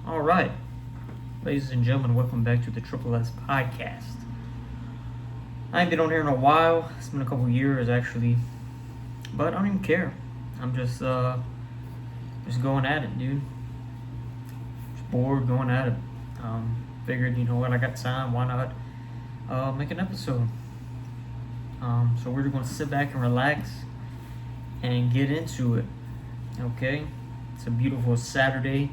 All right, ladies and gentlemen, welcome back to the Triple S podcast. I ain't been on here in a while. It's been a couple years actually, but I don't even care. I'm just going at it, dude. Just bored going at it. Figured, you know what, I got time. Why not make an episode? So we're just gonna sit back and relax and get into it. Okay, it's a beautiful Saturday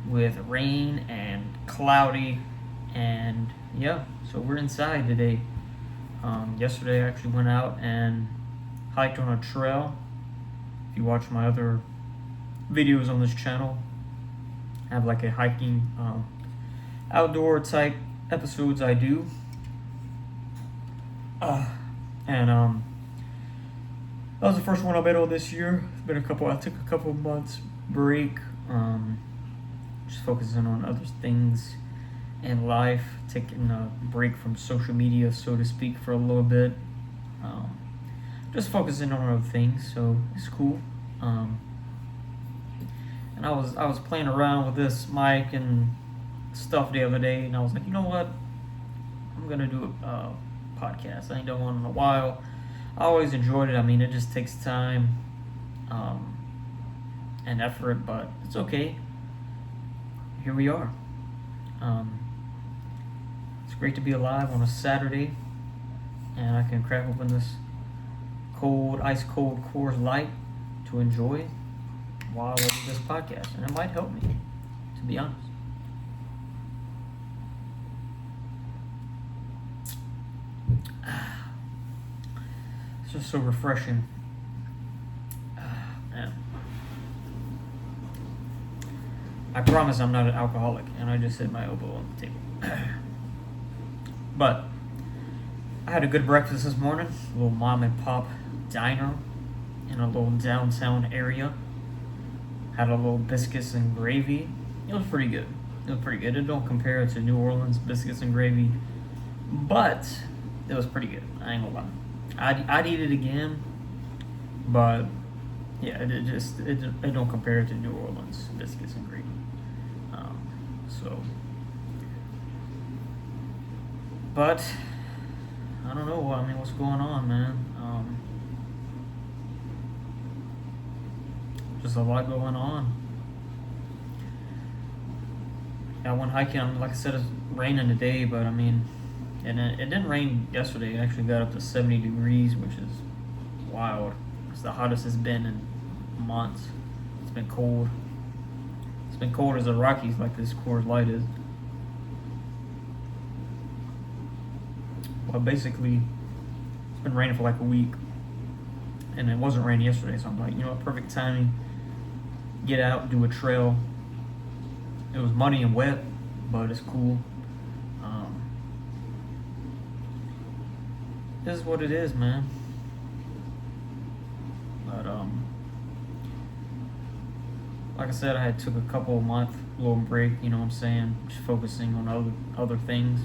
with rain and cloudy, and yeah, so we're inside today. Yesterday I actually went out and hiked on a trail. If you watch my other videos on this channel, I have like a hiking outdoor type episodes I do. And that was the first one I made all this year. It's been I took a couple months break, just focusing on other things in life, taking a break from social media, so to speak, for a little bit. Just focusing on other things, so it's cool. And I was playing around with this mic and stuff the other day, and I was like, you know what? I'm gonna do a podcast. I ain't done one in a while. I always enjoyed it. I mean, it just takes time and effort, but it's okay. Here we are. It's great to be alive on a Saturday, and I can crack open this ice cold Coors Light to enjoy while I do this podcast, and it might help me, to be honest. It's just so refreshing. Man. I promise I'm not an alcoholic, and I just hit my elbow on the table. But I had a good breakfast this morning. A little mom and pop diner in a little downtown area. Had a little biscuits and gravy. It was pretty good. It don't compare to New Orleans biscuits and gravy, but it was pretty good. I ain't gonna lie. I'd eat it again, but yeah, it don't compare to New Orleans biscuits and gravy. So, but I don't know. I mean, what's going on, man? Just a lot going on. Yeah, I went hiking. Like I said, it's raining today, but I mean, and it didn't rain yesterday. It actually got up to 70 degrees, which is wild. It's the hottest it's been in months. It's been cold. It's been cold as the Rockies, like this Coors Light is. Well, basically, it's been raining for like a week, and it wasn't raining yesterday. So I'm like, you know what, perfect timing. Get out, do a trail. It was muddy and wet, but it's cool. This is what it is, man. But like I said, I had took a couple month little break. You know what I'm saying? Just focusing on other things.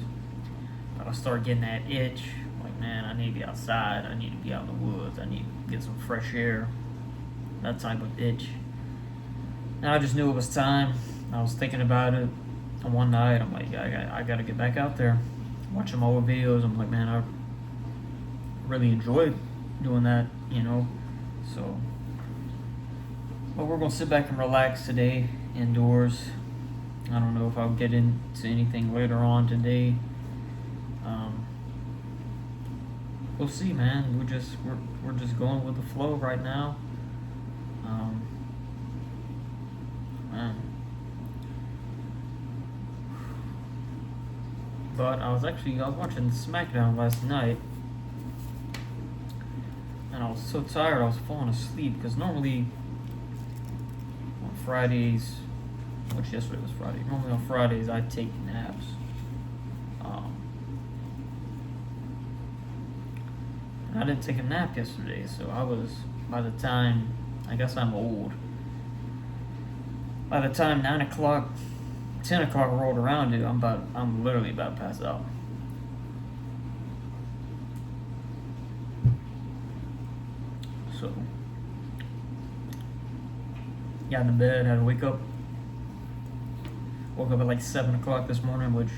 But I started getting that itch. Like, man, I need to be outside. I need to be out in the woods. I need to get some fresh air. That type of itch. And I just knew it was time. I was thinking about it. And one night, I'm like, I gotta get back out there. Watching my old videos, I'm like, man, I really enjoyed doing that, you know. So, but we're gonna sit back and relax today indoors. I don't know if I'll get into anything later on today. We'll see, man. We're just going with the flow right now. Man. But I was watching SmackDown last night, and I was so tired I was falling asleep, because normally on Fridays, which yesterday was Friday, normally on Fridays I take naps. And I didn't take a nap yesterday, so by the time, I guess I'm old, by the time 9 o'clock, 10 o'clock rolled around, dude, I'm literally about to pass out. So, got into bed, had to wake up Woke up at like 7 o'clock this morning, which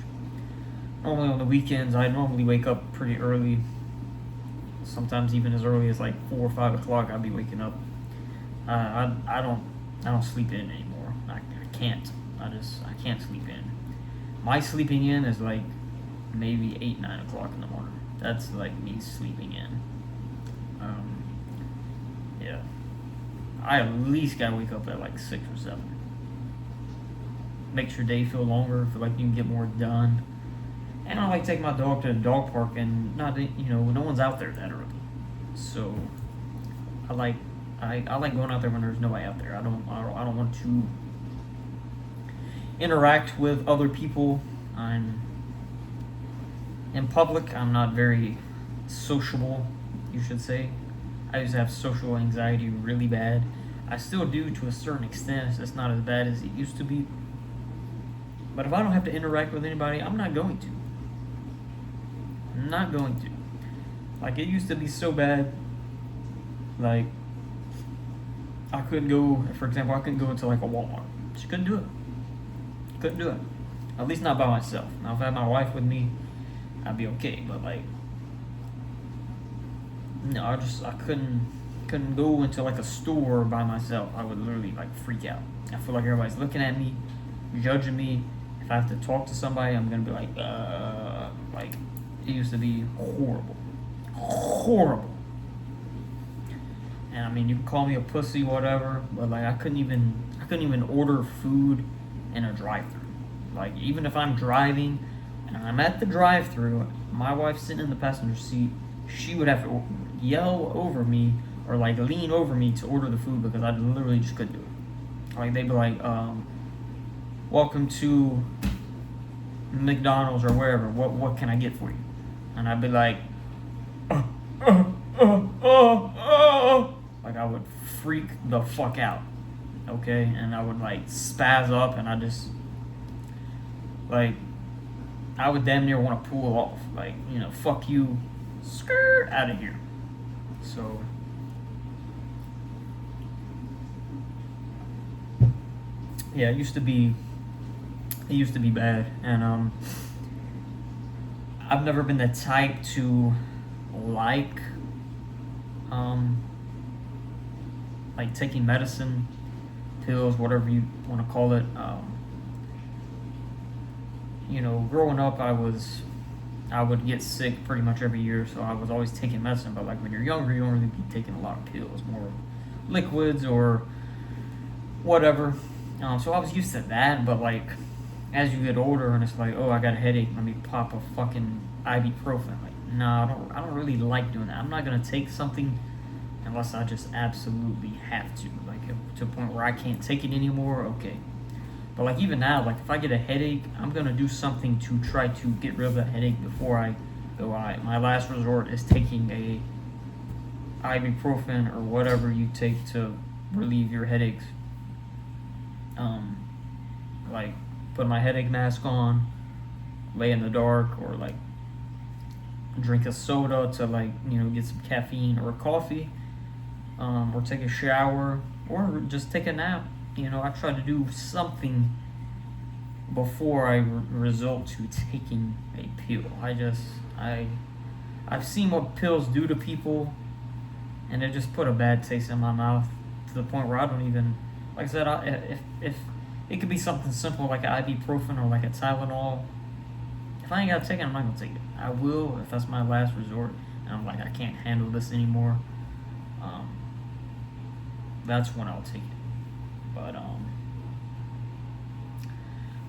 normally on the weekends I normally wake up pretty early. Sometimes even as early as like 4 or 5 o'clock I'll be waking up. I don't sleep in anymore. I can't. I can't sleep in. My sleeping in is like maybe 8, 9 o'clock in the morning. That's like me sleeping in. Yeah. I at least gotta wake up at like 6 or 7. Makes your day feel longer. Feel like you can get more done. And I like taking my dog to the dog park, and no one's out there that early. So I like going out there when there's nobody out there. I don't want to interact with other people. In public. I'm not very sociable, you should say. I used to have social anxiety really bad. I still do to a certain extent. It's not as bad as it used to be. But if I don't have to interact with anybody, I'm not going to. I'm not going to. Like, it used to be so bad. Like, I couldn't go, for example, I couldn't go into like a Walmart. Just couldn't do it. Couldn't do it. At least not by myself. Now, if I had my wife with me, I'd be okay. But like, no, I couldn't go into like a store by myself. I would literally like freak out. I feel like everybody's looking at me, judging me. If I have to talk to somebody, I'm gonna be like it used to be horrible. And I mean, you can call me a pussy, whatever, but like I couldn't even order food in a drive-thru. Like, even if I'm driving and I'm at the drive-thru, my wife's sitting in the passenger seat, she would have to yell over me or like lean over me to order the food because I literally just couldn't do it. Like, they'd be like, welcome to McDonald's or wherever. What can I get for you? And I'd be like, like I would freak the fuck out, okay? And I would like spaz up, and I just like I would damn near want to pull off, like, fuck you, skirt out of here. So yeah, it used to be bad, and I've never been the type to like taking medicine, pills, whatever you want to call it. Growing up, I would get sick pretty much every year, so I was always taking medicine. But like when you're younger, you don't really be taking a lot of pills, more liquids or whatever. So I was used to that, but like as you get older and it's like, oh, I got a headache, let me pop a fucking ibuprofen. Like, no, I don't really like doing that. I'm not gonna take something unless I just absolutely have to. Like, to a point where I can't take it anymore, okay. But like even now, like if I get a headache, I'm gonna do something to try to get rid of that headache before I go out. My last resort is taking a ibuprofen or whatever you take to relieve your headaches. Like put my headache mask on, lay in the dark, or like drink a soda to like get some caffeine or coffee, or take a shower, or just take a nap. I try to do something before I resort to taking a pill. I've seen what pills do to people, and it just put a bad taste in my mouth to the point where I don't even, like I said, if it could be something simple like an ibuprofen or like a Tylenol. If I ain't gotta take it, I'm not gonna take it. I will if that's my last resort, and I'm like, I can't handle this anymore. That's when I'll take it.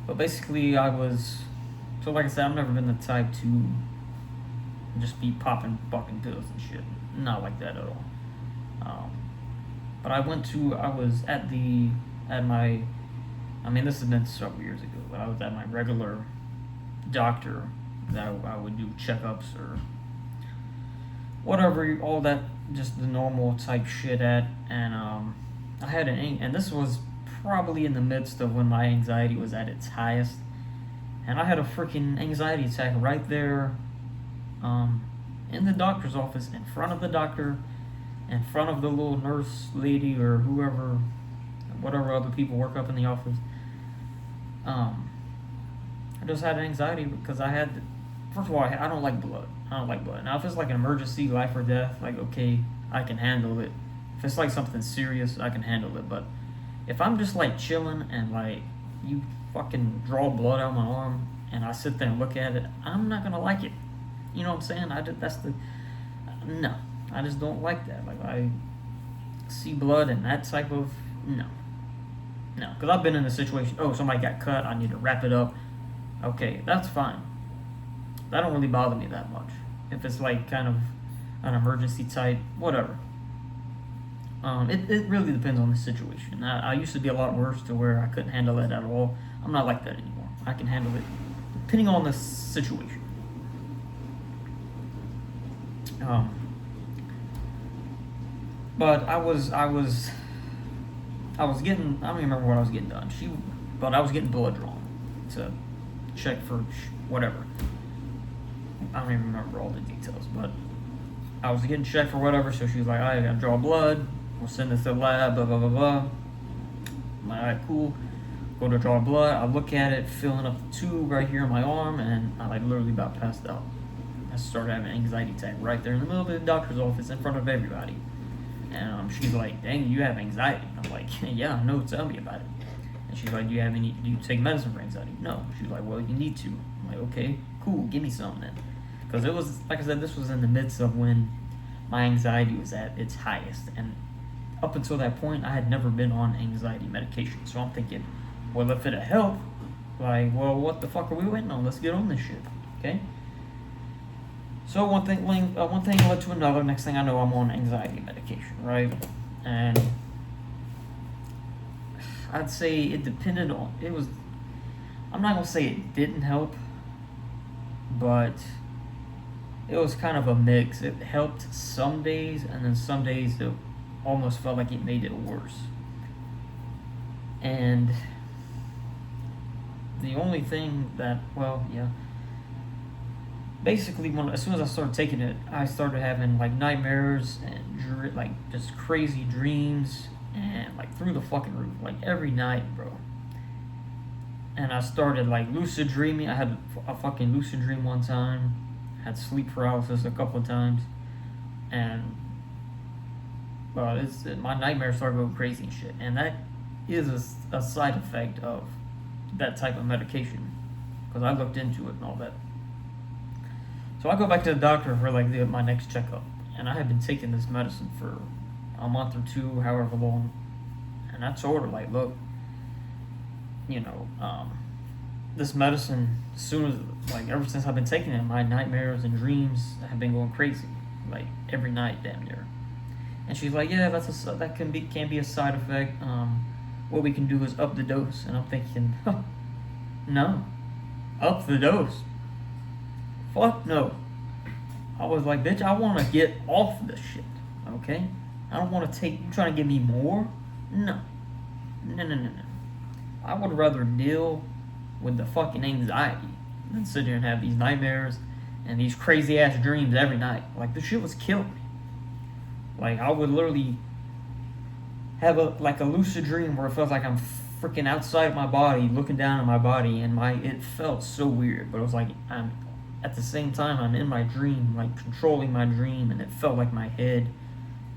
But basically, so like I said, I've never been the type to just be popping fucking pills and shit. Not like that at all. But I was at my, this has been several years ago, but I was at my regular doctor that I would do checkups or whatever, all that, just the normal type shit at, and I had and this was probably in the midst of when my anxiety was at its highest, and I had a freaking anxiety attack right there, in the doctor's office, in front of the doctor, in front of the little nurse lady or whatever other people work up in the office. I just had anxiety because I had. First of all, I don't like blood. I don't like blood. Now, if it's like an emergency, life or death, like okay, I can handle it. If it's like something serious, I can handle it. But if I'm just like chilling and like you fucking draw blood out my arm and I sit there and look at it, I'm not gonna like it. You know what I'm saying? That's the no. I just don't like that. Like I see blood and that type of no. No, because I've been in a situation. Oh, somebody got cut. I need to wrap it up. Okay, that's fine. That don't really bother me that much. If it's like kind of an emergency type, whatever. It really depends on the situation. I used to be a lot worse to where I couldn't handle it at all. I'm not like that anymore. I can handle it depending on the situation. But I was getting, I don't even remember what I was getting done. But I was getting blood drawn to check for whatever. I don't even remember all the details, but I was getting checked for whatever. So she was like, "I gotta draw blood. We'll send this to the lab. Blah blah blah blah." I'm like, "All right, cool." Go to draw blood. I look at it, filling up the tube right here in my arm, and I like literally about passed out. I started having an anxiety attack right there in the middle of the doctor's office in front of everybody. And she's like, "Dang, you have anxiety." I'm like, "Yeah, no, tell me about it." And she's like, "Do you take medicine for anxiety?" No. She's like, "Well, you need to." I'm like, "Okay, cool, give me some then." Because it was, like I said, this was in the midst of when my anxiety was at its highest. And up until that point, I had never been on anxiety medication. So I'm thinking, well, if it'll help, like, well, what the fuck are we waiting on? Let's get on this shit, okay? So one thing led to another. Next thing I know, I'm on anxiety medication, right? And I'd say it depended on, I'm not going to say it didn't help, but it was kind of a mix. It helped some days, and then some days it almost felt like it made it worse. And the only thing that, well, yeah, basically as soon as I started taking it, I started having like nightmares and like just crazy dreams and like through the fucking roof, like every night, bro. And I started like lucid dreaming. I had a fucking lucid dream one time. Had sleep paralysis a couple of times, and well, my nightmares started going crazy and shit. And that is a side effect of that type of medication, because I looked into it and all that. So I go back to the doctor for like my next checkup, and I had been taking this medicine for a month or two, however long. And I told her, like, look, this medicine, as soon as, like, ever since I've been taking it, my nightmares and dreams have been going crazy, like every night, damn near. And she's like, yeah, that can be a side effect. What we can do is up the dose. And I'm thinking, no, up the dose. Fuck no. I was like, bitch, I want to get off this shit, okay? I don't want to take, you trying to give me more? No. No. I would rather deal with the fucking anxiety than sit here and have these nightmares and these crazy ass dreams every night. Like, this shit was killing me. Like, I would literally have a lucid dream where it felt like I'm freaking outside of my body, looking down at my body, and it felt so weird. But it was like at the same time I'm in my dream, like controlling my dream, and it felt like my head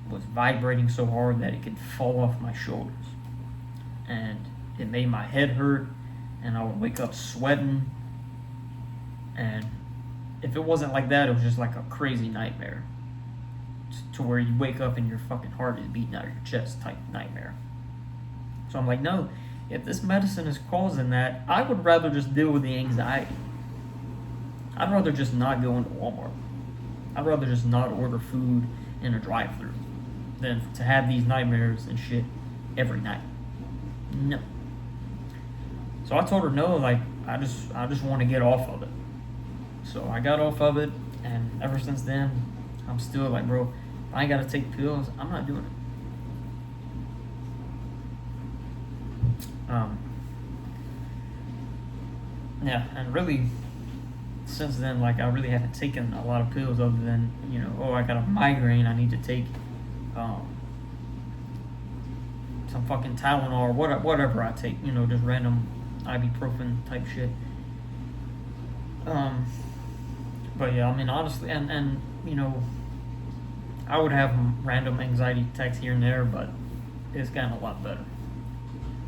was vibrating so hard that it could fall off my shoulders, and it made my head hurt, and I would wake up sweating. And if it wasn't like that, it was just like a crazy nightmare, to where you wake up and your fucking heart is beating out of your chest type nightmare. So I'm like, no, if this medicine is causing that, I would rather just deal with the anxiety. I'd rather just not go into Walmart. I'd rather just not order food in a drive-thru than to have these nightmares and shit every night. No. So I told her no, like, I just want to get off of it. So I got off of it, and ever since then, I'm still like, bro, if I ain't gotta take pills, I'm not doing it. Yeah, and really, since then, like, I really haven't taken a lot of pills other than, I got a migraine, I need to take some fucking Tylenol or whatever I take, just random ibuprofen type shit. Um, but yeah, I mean, honestly, and you know, I would have random anxiety attacks here and there, but it's gotten a lot better.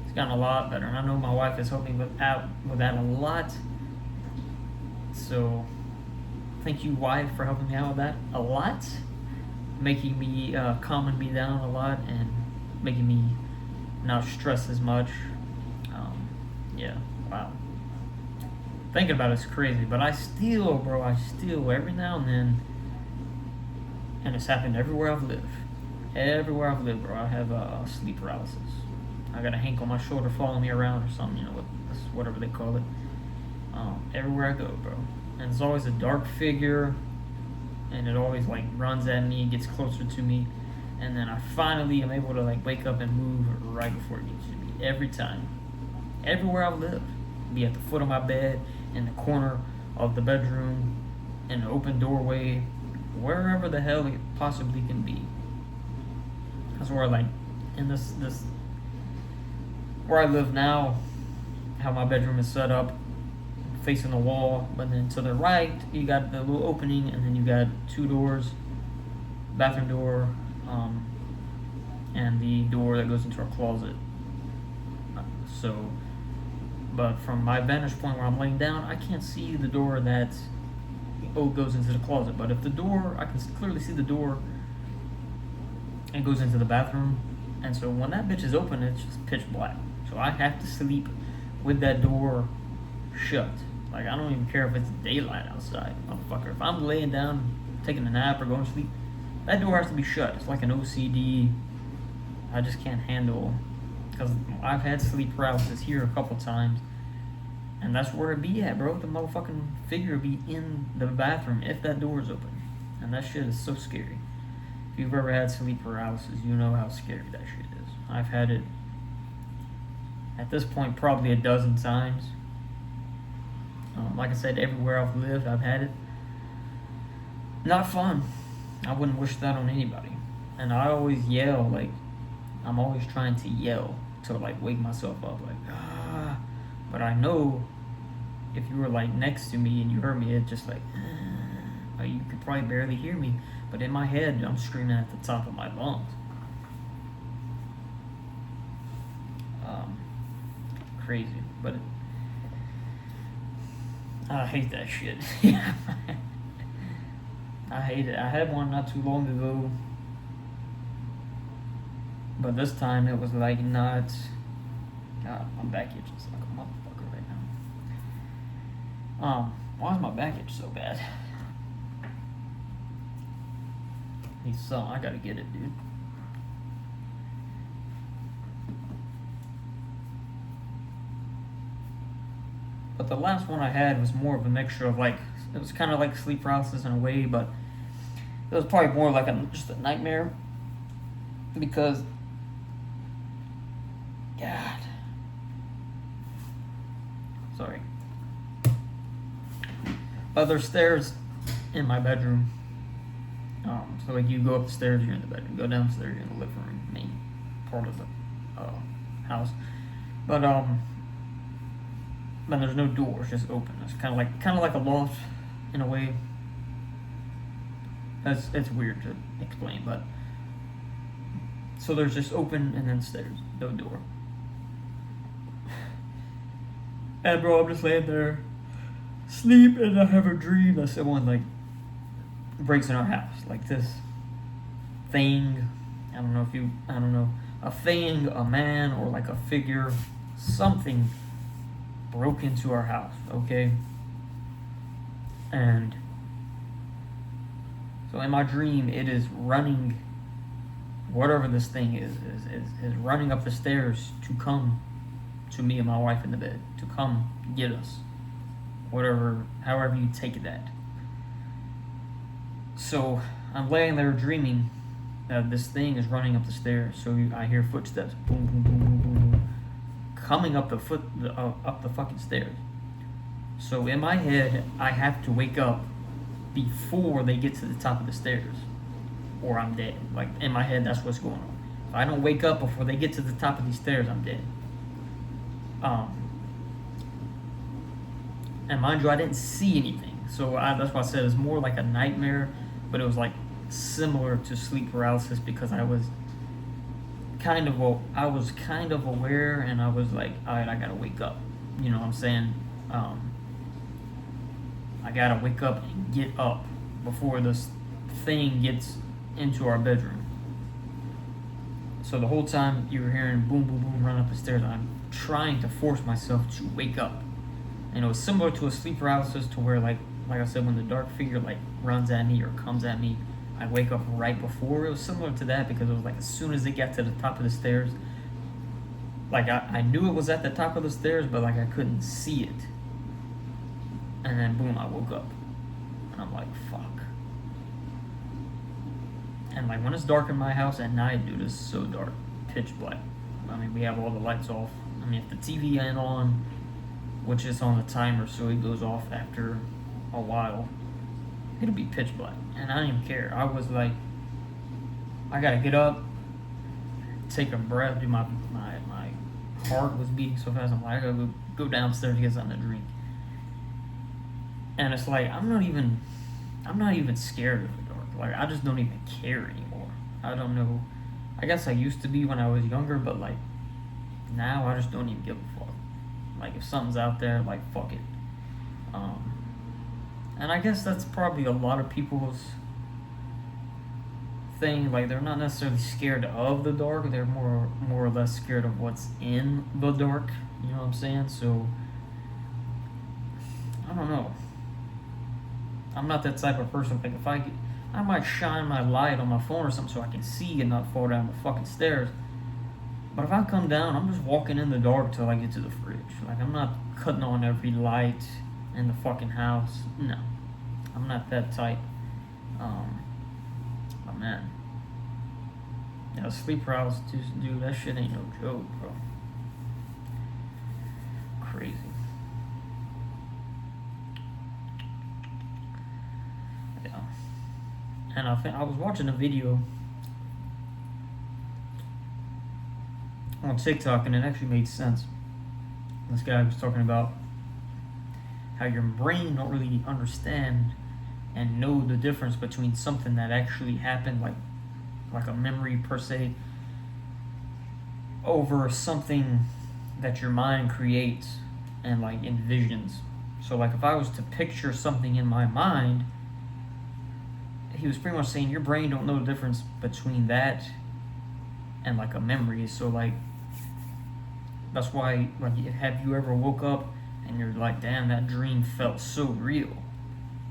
It's gotten a lot better, and I know my wife has helped me out with that a lot. So, thank you, wife, for helping me out with that a lot, making me calming me down a lot, and making me not stress as much. Yeah, wow. Thinking about it's crazy, but I still, bro, every now and then, and it's happened everywhere I've lived. Everywhere I've lived, bro, I have sleep paralysis. I got a hank on my shoulder following me around or something, whatever they call it. Everywhere I go, bro. And it's always a dark figure, and it always like runs at me, gets closer to me, and then I finally am able to like wake up and move right before it gets to me. Every time. Everywhere I've lived. Be at the foot of my bed, in the corner of the bedroom, in the open doorway, wherever the hell it possibly can be. That's where like in this where I live now, how my bedroom is set up, facing the wall, but then to the right you got the little opening, and then you got two doors, bathroom door, and the door that goes into our closet. So, but from my vantage point where I'm laying down, I can't see the door that goes into the closet. But if the door, I can clearly see the door and goes into the bathroom. And so when that bitch is open, it's just pitch black. So I have to sleep with that door shut. Like, I don't even care if it's daylight outside, motherfucker. If I'm laying down, taking a nap or going to sleep, that door has to be shut. It's like an OCD. I just can't handle, because I've had sleep paralysis here a couple times, and that's where it be at, bro. The motherfucking figure be in the bathroom if that door is open, and that shit is so scary. If you've ever had sleep paralysis, you know how scary that shit is. I've had it, at this point, probably a dozen times. Like I said, everywhere I've lived, I've had it. Not fun. I wouldn't wish that on anybody. And I always yell, like, I'm always trying to yell to like wake myself up, like, ah. But I know if you were like next to me and you heard me, it's just like you could probably barely hear me. But in my head, I'm screaming at the top of my lungs. Crazy, but I hate that shit. I hate it. I had one not too long ago, but this time it was like not. God, my back itches like a motherfucker right now. Why is my back itch so bad? Needs some. I gotta get it, dude. But the last one I had was more of a mixture of like, it was kind of like sleep paralysis in a way, but it was probably more like just a nightmare, because God, sorry. But there's stairs in my bedroom. So like you go up the stairs, you're in the bedroom. Go downstairs, you're in the living room, main part of the house. But there's no doors, just open. It's kind of like a loft in a way. It's weird to explain, but so there's just open and then stairs, no door. And bro, I'm just laying there, sleep, and I have a dream that someone like breaks in our house, like this thing. I don't know, a thing, a man, or like a figure, something broke into our house, okay? And so in my dream, it is running, whatever this thing is running up the stairs to come to me and my wife in the bed, to come get us, whatever, however you take that. So I'm laying there dreaming that this thing is running up the stairs. So I hear footsteps, boom, boom, boom, boom, boom, boom, coming up the fucking stairs. So in my head, I have to wake up before they get to the top of the stairs, or I'm dead. Like in my head, that's what's going on. If I don't wake up before they get to the top of these stairs, I'm dead. And mind you, I didn't see anything. So that's why I said it's more like a nightmare, but it was like similar to sleep paralysis because I was kind of aware, and I was like, all right, I gotta wake up. You know what I'm saying? I gotta wake up and get up before this thing gets into our bedroom. So the whole time you were hearing boom, boom, boom run up the stairs, I'm trying to force myself to wake up. And it was similar to a sleep paralysis to where, like I said, when the dark figure like runs at me or comes at me, I wake up right before. It was similar to that because it was like as soon as it got to the top of the stairs, like I knew it was at the top of the stairs, but like I couldn't see it. And then boom, I woke up. And I'm like, fuck. And like when it's dark in my house at night, dude, it's so dark. Pitch black. I mean, we have all the lights off. I mean, if the TV ain't on, which is on the timer, so it goes off after a while, it'll be pitch black. And I didn't even care. I was like, I gotta get up, take a breath, my heart was beating so fast, I'm like, I gotta go downstairs to get something to drink. And it's like, I'm not even scared of the dark. Like, I just don't even care anymore. I don't know. I guess I used to be when I was younger, but like, now I just don't even give a fuck. Like, if something's out there, like, fuck it. And I guess that's probably a lot of people's thing. Like, they're not necessarily scared of the dark. They're more or less scared of what's in the dark. You know what I'm saying? So, I don't know. I'm not that type of person. Like, I might shine my light on my phone or something so I can see and not fall down the fucking stairs. But if I come down, I'm just walking in the dark till I get to the fridge. Like, I'm not cutting on every light in the fucking house. No. I'm not that type. But man. Yeah, sleep paralysis, dude, that shit ain't no joke, bro. Crazy. Yeah. And I was watching a video on TikTok, and it actually made sense. This guy was talking about how your brain don't really understand and know the difference between something that actually happened, like a memory per se, over something that your mind creates and like envisions. So like if I was to picture something in my mind, he was pretty much saying your brain don't know the difference between that and like a memory. So like that's why, like, have you ever woke up and you're like, damn, that dream felt so real?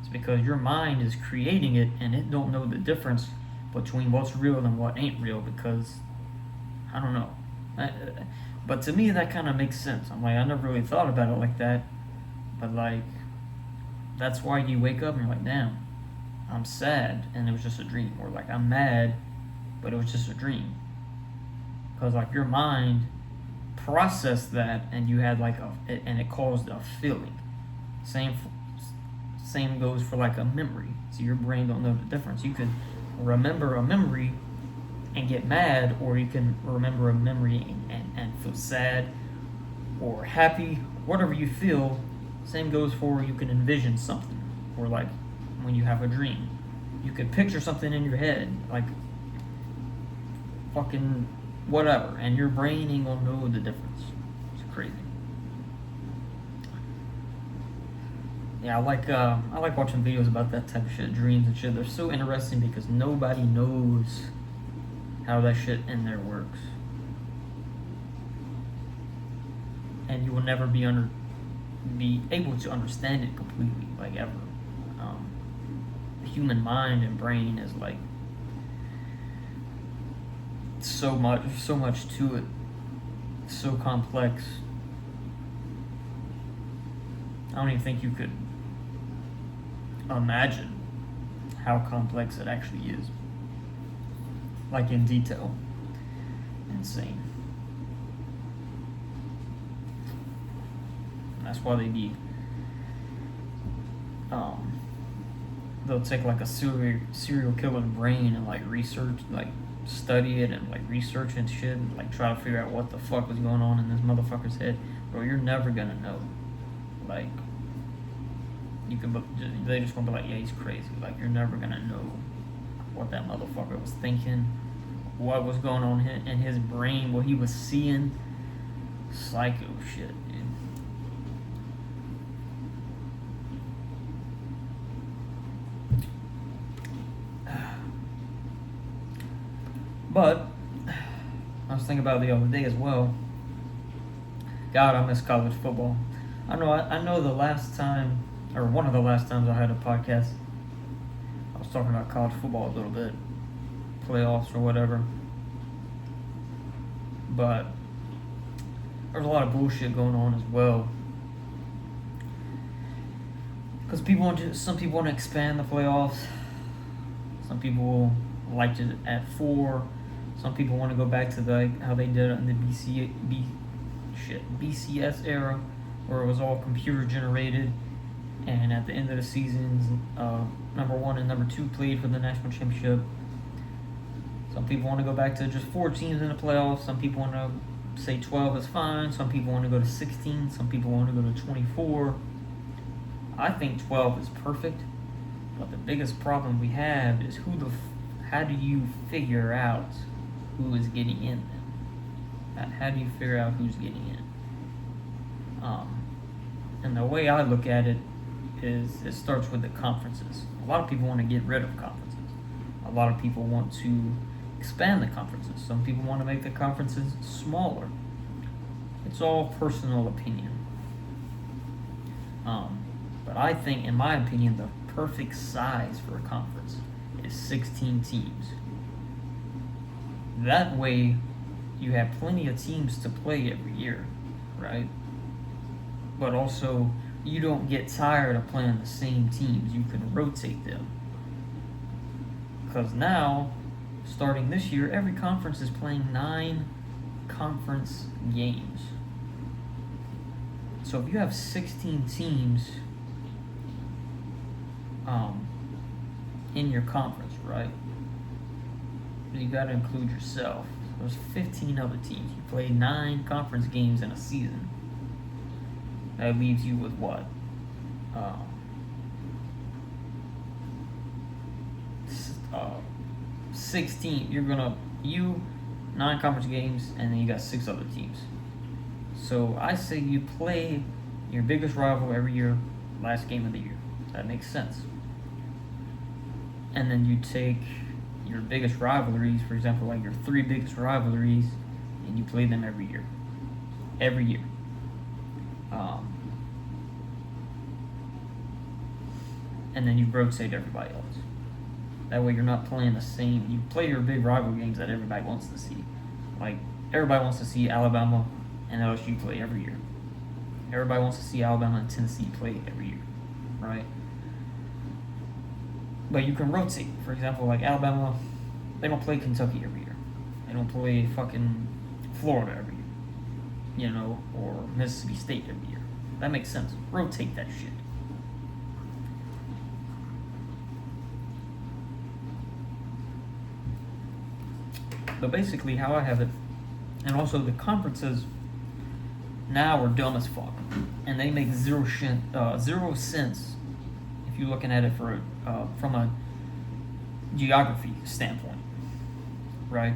It's because your mind is creating it and it don't know the difference between what's real and what ain't real, because I don't know. But to me that kind of makes sense. I'm like, I never really thought about it like that, but like that's why you wake up and you're like, damn, I'm sad and it was just a dream, or like I'm mad but it was just a dream, because like your mind processed that and you had like and it caused a feeling. Same goes for like a memory. So your brain don't know the difference. You could remember a memory and get mad, or you can remember a memory and feel sad or happy, whatever you feel. Same goes for, you can envision something, or like when you have a dream, you could picture something in your head, like fucking whatever, and your brain ain't gonna know the difference. It's crazy. Yeah, I like watching videos about that type of shit, dreams and shit. They're so interesting because nobody knows how that shit in there works, and you will never be able to understand it completely, like ever. The human mind and brain is like so much to it, so complex. I don't even think you could imagine how complex it actually is, like in detail. Insane. And that's why they need they'll take like a serial killer's brain and like research, like study it and like research and shit, and like try to figure out what the fuck was going on in this motherfucker's head. Bro, you're never gonna know. Like, they just gonna be like, yeah, he's crazy. Like, you're never gonna know what that motherfucker was thinking, what was going on in his brain, what he was seeing. Psycho shit, dude. But I was thinking about it the other day as well. God, I miss college football. I know the last time, or one of the last times I had a podcast, I was talking about college football a little bit, playoffs or whatever. But there's a lot of bullshit going on as well. Because some people want to expand the playoffs. Some people liked it at 4. Some people want to go back to how they did it in the BCS era, where it was all computer generated, and at the end of the seasons, number 1 and number 2 played for the national championship. Some people want to go back to just 4 teams in the playoffs. Some people want to say 12 is fine. Some people want to go to 16. Some people want to go to 24. I think 12 is perfect, but the biggest problem we have is how do you figure out who is getting in then? How do you figure out who's getting in? And the way I look at it is it starts with the conferences. A lot of people want to get rid of conferences. A lot of people want to expand the conferences. Some people want to make the conferences smaller. It's all personal opinion. But I think, in my opinion, the perfect size for a conference is 16 teams. That way, you have plenty of teams to play every year, right? But also, you don't get tired of playing the same teams. You can rotate them. Because now, starting this year, every conference is playing 9 conference games. So if you have 16 teams in your conference, right? You got to include yourself. There's 15 other teams. You play 9 conference games in a season. That leaves you with what? 16. 9 conference games, and then you got 6 other teams. So I say you play your biggest rival every year, last game of the year. That makes sense. And then you take your biggest rivalries, for example, like your 3 biggest rivalries, and you play them every year. Every year. And then you rotate everybody else. That way you're not playing the same. You play your big rival games that everybody wants to see. Like, everybody wants to see Alabama and LSU play every year. Everybody wants to see Alabama and Tennessee play every year, right? But you can rotate. For example, like Alabama, they don't play Kentucky every year. They don't play fucking Florida every year, or Mississippi State every year. That makes sense. Rotate that shit. But basically, how I have it, and also the conferences now are dumb as fuck, and they make zero sense if you're looking at it from a geography standpoint, right?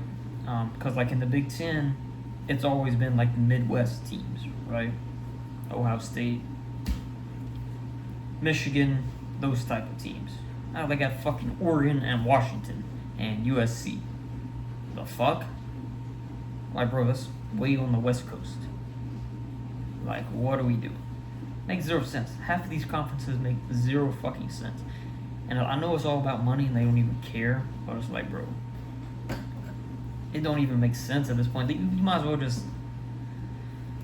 Because like in the Big Ten, it's always been like the Midwest teams, right? Ohio State, Michigan, those type of teams. Now they got fucking Oregon and Washington and USC. The fuck? Like, bro, that's way on the West Coast. Like, what are we doing? Makes zero sense. Half of these conferences make zero fucking sense. And I know it's all about money and they don't even care, but it's like, bro, it don't even make sense at this point. You might as well just,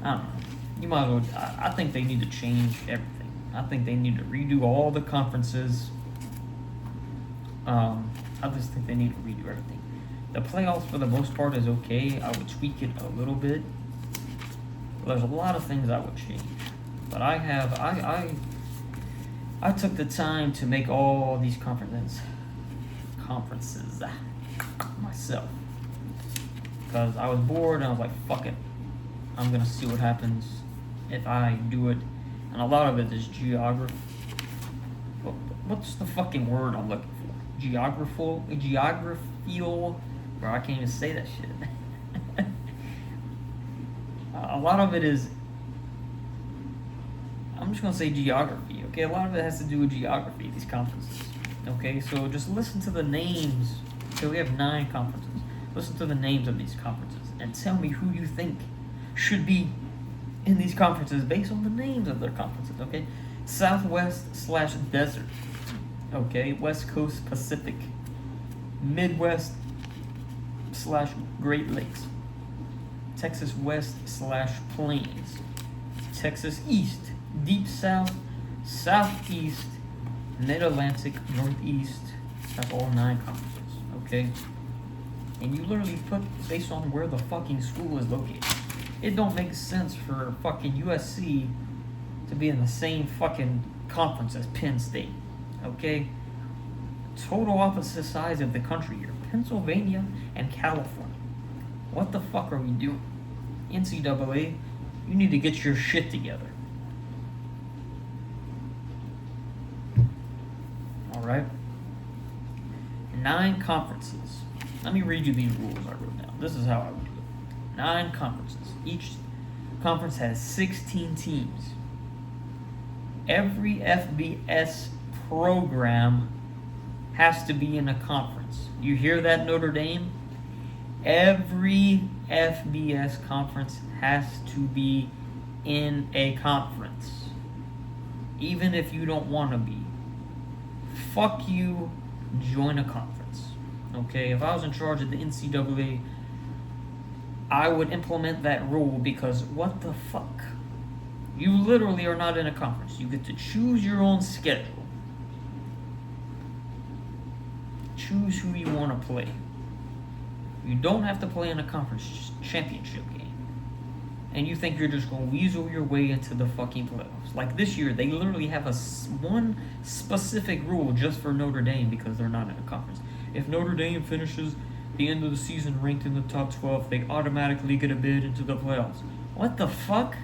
I don't know. You might as well, I think they need to change everything. I think they need to redo all the conferences. I just think they need to redo everything. The playoffs, for the most part, is okay. I would tweak it a little bit. There's a lot of things I would change. But I took the time to make all these conferences myself. Because I was bored and I was like, fuck it. I'm going to see what happens if I do it. And a lot of it is geography. what's the fucking word I'm looking for? Geographical, bro. I can't even say that shit. A lot of it is. I'm just gonna say geography. Okay, a lot of it has to do with geography. These conferences. Okay, so just listen to the names. Okay, we have 9 conferences. Listen to the names of these conferences and tell me who you think should be in these conferences based on the names of their conferences. Okay, Southwest/Desert. Okay, West Coast Pacific, Midwest/Great Lakes, Texas West/Plains, Texas East, Deep South, Southeast, Mid-Atlantic, Northeast. That's all 9 conferences, okay? And you literally put based on where the fucking school is located. It don't make sense for fucking USC to be in the same fucking conference as Penn State, okay? Total opposite sides of the country here. Pennsylvania and California. What the fuck are we doing? NCAA, you need to get your shit together. Alright? 9 conferences. Let me read you these rules I wrote down. This is how I would do it. 9 conferences. Each conference has 16 teams. Every FBS program has to be in a conference. You hear that, Notre Dame? Every FBS conference has to be in a conference. Even if you don't want to be. Fuck you, join a conference. Okay, if I was in charge of the NCAA, I would implement that rule because what the fuck? You literally are not in a conference. You get to choose your own schedule. Choose who you want to play. You don't have to play in a conference championship game. And you think you're just going to weasel your way into the fucking playoffs. Like this year, they literally have one specific rule just for Notre Dame because they're not in a conference. If Notre Dame finishes the end of the season ranked in the top 12, they automatically get a bid into the playoffs. What the fuck?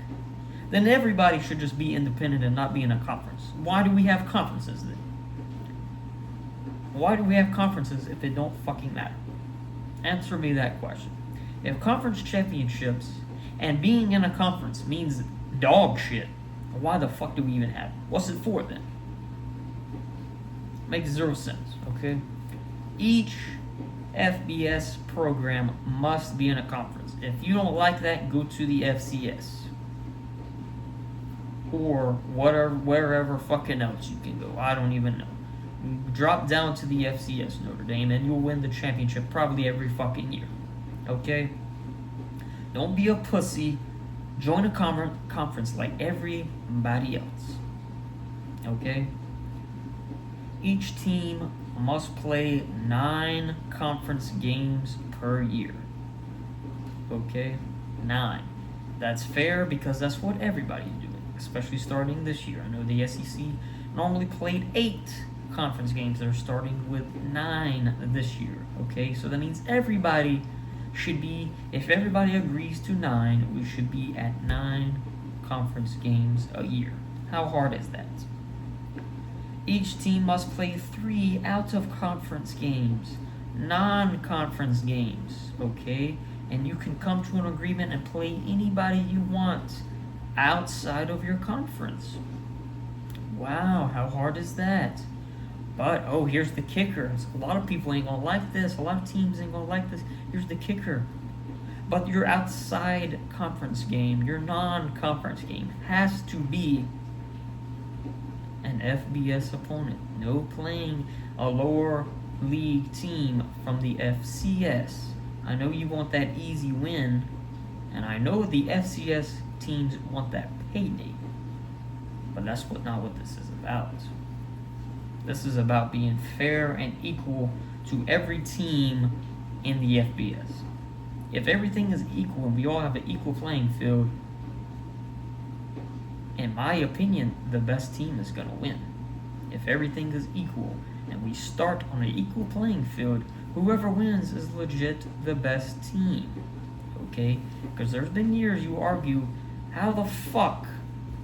Then everybody should just be independent and not be in a conference. Why do we have conferences then? Why do we have conferences if it don't fucking matter? Answer me that question. If conference championships and being in a conference means dog shit, why the fuck do we even have it? What's it for then? Makes 0 sense, okay? Each FBS program must be in a conference. If you don't like that, go to the FCS. Or wherever fucking else you can go. I don't even know. Drop down to the FCS, Notre Dame, and you'll win the championship probably every fucking year. Okay? Don't be a pussy. Join a conference like everybody else. Okay? Each team must play 9 conference games per year. Okay? 9. That's fair because that's what everybody's doing, especially starting this year. I know the SEC normally played 8 conference games. They're starting with 9 this year. Okay? So that means everybody should be, if everybody agrees to 9, we should be at 9 conference games a year. How hard is that? Each team must play 3 out-of-conference games, non-conference games, okay? And you can come to an agreement and play anybody you want outside of your conference. Wow, how hard is that? But, oh, here's the kicker. A lot of people ain't gonna like this. A lot of teams ain't gonna like this. Here's the kicker. But your outside conference game, your non-conference game, has to be an FBS opponent. No playing a lower league team from the FCS. I know you want that easy win, and I know the FCS teams want that payday. But that's not what this is about. This is about being fair and equal to every team in the FBS. If everything is equal and we all have an equal playing field, in my opinion, the best team is going to win. If everything is equal and we start on an equal playing field, whoever wins is legit the best team. Okay? Because there's been years you argue, how the fuck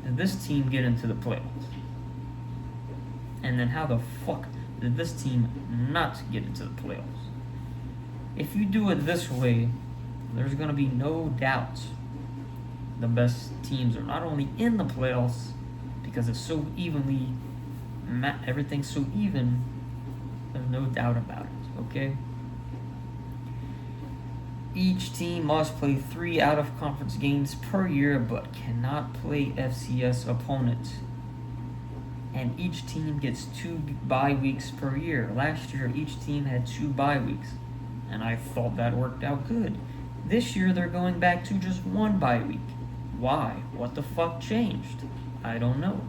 did this team get into the playoffs? And then how the fuck did this team not get into the playoffs? If you do it this way, there's going to be no doubt the best teams are not only in the playoffs because it's so evenly, everything's so even, there's no doubt about it, okay? Each team must play 3 out-of-conference games per year but cannot play FCS opponents. And each team gets 2 bye weeks per year. Last year, each team had 2 bye weeks, and I thought that worked out good. This year, they're going back to just 1 bye week. Why? What the fuck changed? I don't know.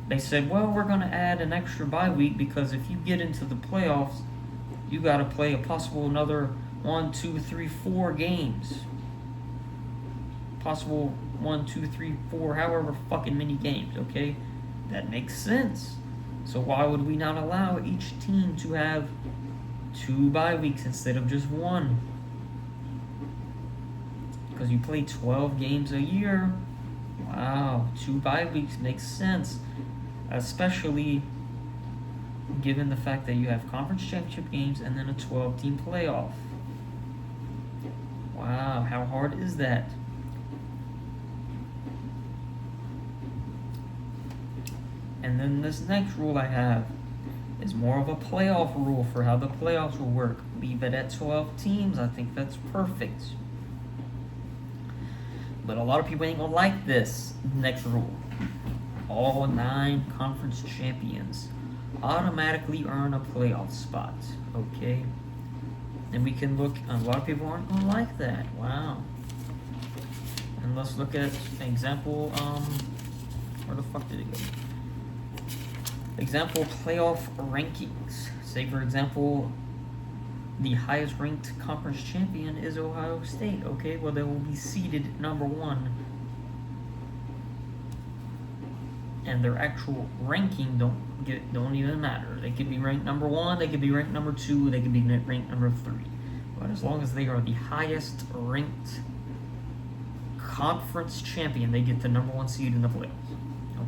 They said, well, we're going to add an extra bye week because if you get into the playoffs, you got to play a possible another 1, 2, 3, 4 games. Possible 1, 2, 3, 4, however fucking many games, okay? That makes sense. So why would we not allow each team to have 2 bye weeks instead of just 1? Because you play 12 games a year. Wow, 2 bye weeks makes sense. Especially given the fact that you have conference championship games and then a 12-team playoff. Wow, how hard is that? And then this next rule I have is more of a playoff rule for how the playoffs will work. Leave it at 12 teams. I think that's perfect. But a lot of people ain't gonna like this next rule. All 9 conference champions automatically earn a playoff spot. Okay? And we can look, a lot of people aren't gonna like that. Wow. And let's look at example, where the fuck did it go? Example playoff rankings. Say, for example, the highest ranked conference champion is Ohio State. Okay, well, they will be seeded number 1. And their actual ranking don't even matter. They could be ranked number 1, they could be ranked number 2, they could be ranked number 3. But as long as they are the highest ranked conference champion, they get the number 1 seed in the playoffs.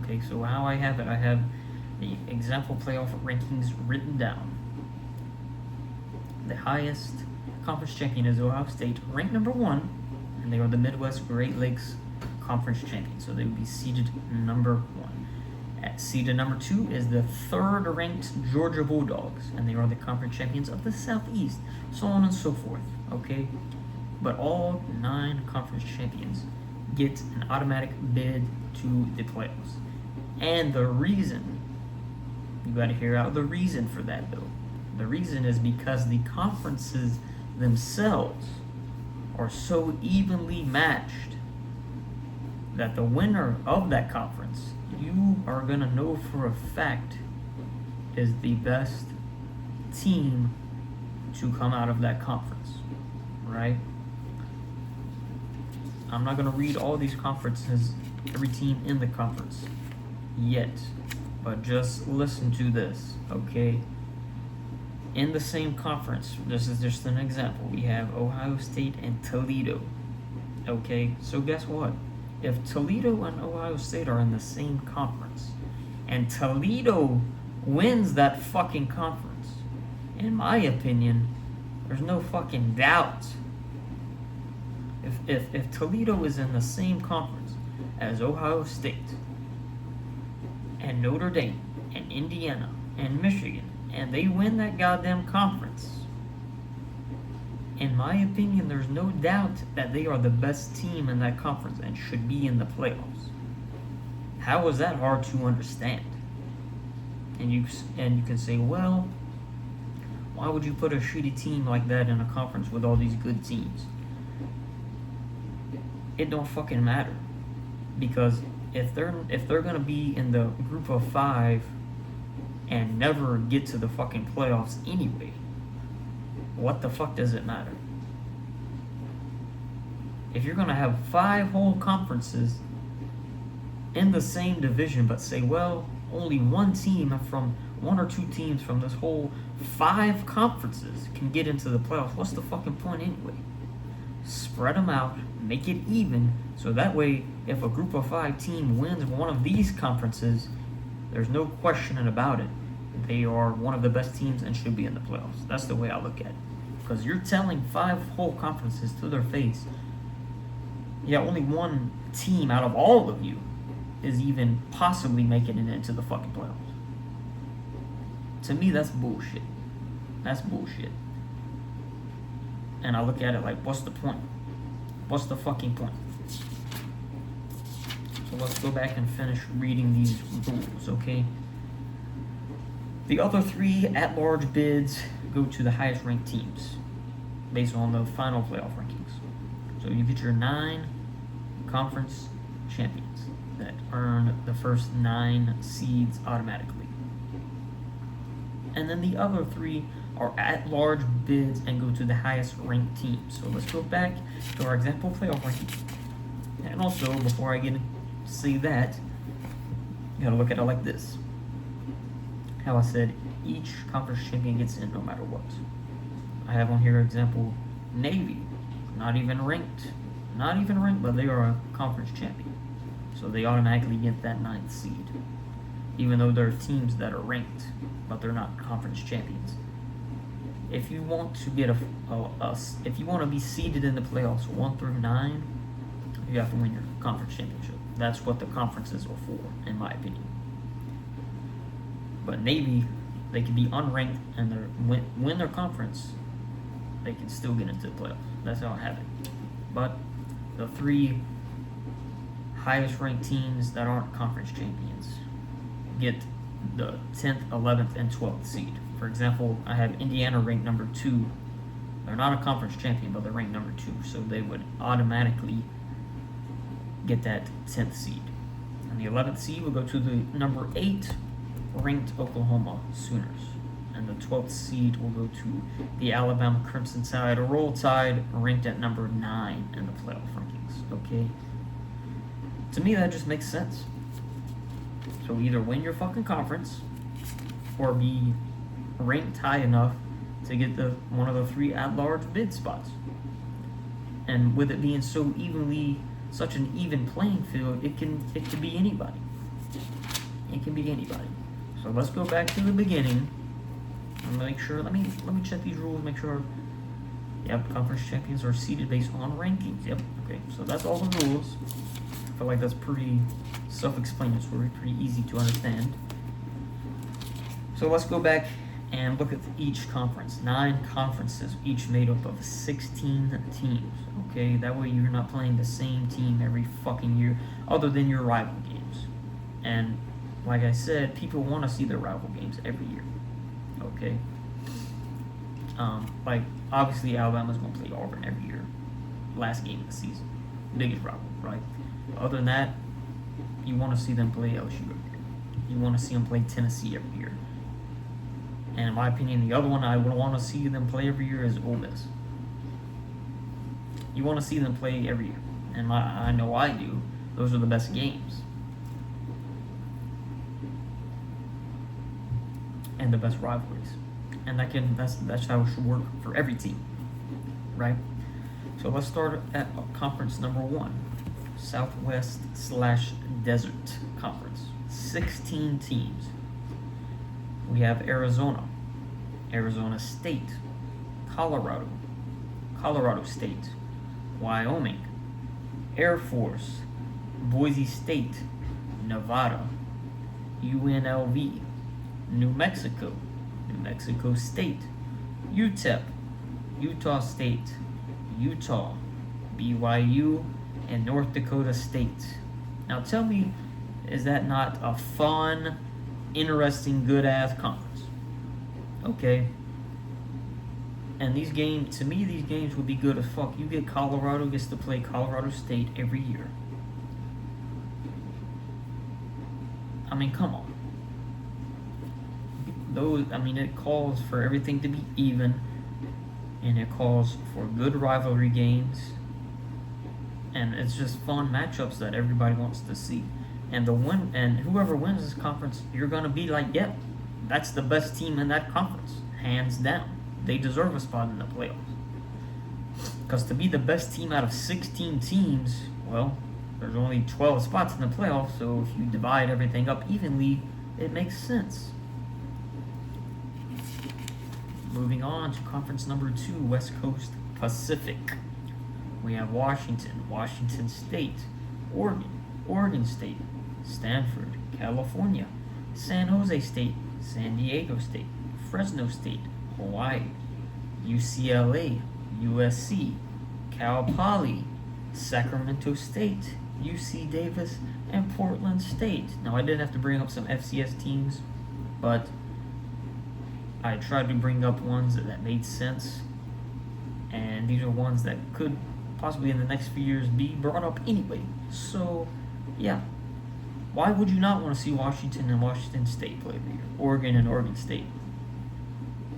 Okay, so how I have it, I have the example playoff rankings written down. The highest conference champion is Ohio State, ranked number 1, and they are the Midwest Great Lakes Conference champions, so they would be seeded number 1. At seeded number 2 is the 3rd ranked Georgia Bulldogs, and they are the conference champions of the Southeast, so on and so forth, okay? But all 9 conference champions get an automatic bid to the playoffs. And the reason, you gotta hear out the reason for that though. The reason is because the conferences themselves are so evenly matched that the winner of that conference, you are going to know for a fact, is the best team to come out of that conference, right? I'm not going to read all these conferences, every team in the conference yet, but just listen to this, okay? In the same conference, this is just an example, we have Ohio State and Toledo, okay? So guess what? If Toledo and Ohio State are in the same conference, and Toledo wins that fucking conference, in my opinion, there's no fucking doubt. If Toledo is in the same conference as Ohio State, and Notre Dame, and Indiana, and Michigan, and they win that goddamn conference, in my opinion, there's no doubt that they are the best team in that conference and should be in the playoffs. How is that hard to understand? And you can say, well, why would you put a shitty team like that in a conference with all these good teams? It don't fucking matter, because if they're gonna be in the group of 5 and never get to the fucking playoffs anyway, what the fuck does it matter? If you're gonna have 5 whole conferences in the same division, but say, well, only one or two teams from this whole 5 conferences can get into the playoffs, what's the fucking point anyway? Spread them out, make it even, so that way, if a group of 5 team wins one of these conferences, There's no questioning about it. They are one of the best teams and should be in the playoffs. That's the way I look at it. Because you're telling 5 whole conferences to their face, yeah, only one team out of all of you is even possibly making it into the fucking playoffs. To me, that's bullshit. That's bullshit. And I look at it like, what's the point? What's the fucking point? So let's go back and finish reading these rules, okay? The other 3 at-large bids go to the highest ranked teams based on the final playoff rankings. So you get your 9 conference champions that earn the first 9 seeds automatically. And then the other 3 are at-large bids and go to the highest ranked teams. So let's go back to our example playoff rankings. And also, before I get to say that, you gotta look at it like this. How I said each conference champion gets in no matter what. I have on here example Navy, not even ranked, but they are a conference champion. So they automatically get that 9th seed. Even though there are teams that are ranked, but they're not conference champions. If you want to get if you want to be seeded in the playoffs 1 through 9, you have to win your conference championship. That's what the conferences are for, in my opinion. But Navy, they can be unranked and win their conference, they can still get into the playoffs. That's how I have it. But the 3 highest ranked teams that aren't conference champions get the 10th, 11th, and 12th seed. For example, I have Indiana ranked number 2. They're not a conference champion, but they're ranked number 2, so they would automatically get that 10th seed. And the 11th seed will go to the number 8 ranked Oklahoma Sooners. And the 12th seed will go to the Alabama Crimson Tide, a Roll Tide, ranked at number 9 in the playoff rankings. Okay? To me, that just makes sense. So either win your fucking conference or be ranked high enough to get one of the 3 at-large bid spots. And with it being such an even playing field, it can be anybody. It can be anybody. So let's go back to the beginning and make sure. Let me check these rules. Make sure. Yep, conference champions are seeded based on rankings. Yep. Okay. So that's all the rules. I feel like that's pretty self-explanatory, pretty easy to understand. So let's go back and look at each conference. 9 conferences, each made up of 16 teams. Okay, that way you're not playing the same team every fucking year, other than your rival games. And like I said, people want to see their rival games every year. Okay. Like obviously Alabama's gonna play Auburn every year. Last game of the season, biggest rival, right? Other than that, you want to see them play LSU every year. You want to see them play Tennessee every year. And in my opinion, the other one I would want to see them play every year is Ole Miss. You want to see them play every year, and I know I do. Those are the best games and the best rivalries, and that's how it should work for every team, right? So let's start at conference number 1, Southwest/Desert Conference. 16 teams. We have Arizona State, Colorado State, Wyoming, Air Force, Boise State, Nevada, UNLV, New Mexico State, UTEP, Utah State, Utah, BYU, and North Dakota State. Now tell me, is that not a fun, interesting, good-ass conference? Okay. And these games would be good as fuck. You get Colorado gets to play Colorado State every year. I mean, come on. It calls for everything to be even, and it calls for good rivalry games, and it's just fun matchups that everybody wants to see. And whoever wins this conference, you're gonna be like, yep, that's the best team in that conference, hands down. They deserve a spot in the playoffs. Because to be the best team out of 16 teams, well, there's only 12 spots in the playoffs, so if you divide everything up evenly, It makes sense. Moving on to conference number 2, West Coast Pacific. We have Washington, Washington State, Oregon State, Stanford, California, San Jose State, San Diego State, Fresno State, Hawaii, UCLA, USC, Cal Poly, Sacramento State, UC Davis, and Portland State. Now, I did have to bring up some FCS teams, but I tried to bring up ones that made sense, and these are ones that could possibly in the next few years be brought up anyway. So, yeah. Why would you not want to see Washington and Washington State play every year? Oregon and Oregon State.